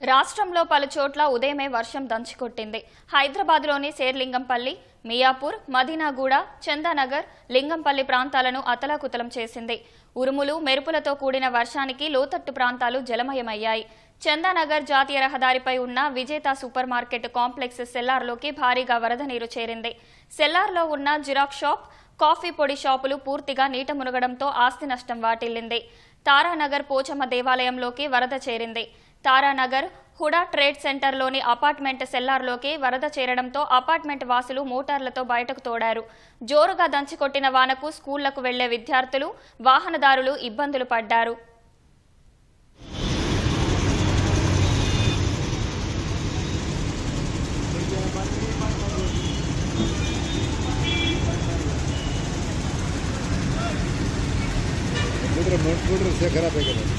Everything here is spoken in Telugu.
రాష్ట్రంలో పలు చోట్ల ఉదయమే వర్షం దంచుకొట్టింది. హైదరాబాద్లోని శేర్లింగంపల్లి, మియాపూర్, మదీనాగూడ, చందానగర్, లింగంపల్లి ప్రాంతాలను అతలాకుతలం చేసింది. ఉరుములు, మెరుపులతో కూడిన వర్షానికి లోతట్టు ప్రాంతాలు జలమయమయ్యాయి. చందానగర్ జాతీయ రహదారిపై ఉన్న విజేత సూపర్ మార్కెట్ కాంప్లెక్స్ సెల్లార్లోకి భారీగా వరద నీరు చేరింది. సెల్లార్లో ఉన్న జిరాక్స్ షాప్, కాఫీ పొడి షాపులు పూర్తిగా నీట మునగడంతో ఆస్తి నష్టం వాటిల్లింది. తారానగర్ పోచమ్మ దేవాలయంలోకి వరద చేరింది. తారానగర్ హుడా ట్రేడ్ సెంటర్లోని అపార్ట్మెంట్ సెల్లార్లోకి వరద చేరడంతో అపార్ట్మెంట్ వాసులు మోటార్లతో బయటకు తోడారు. జోరుగా దంచికొట్టిన వానకు స్కూళ్లకు వెళ్లే విద్యార్థులు, వాహనదారులు ఇబ్బందులు పడ్డారు. खराब है।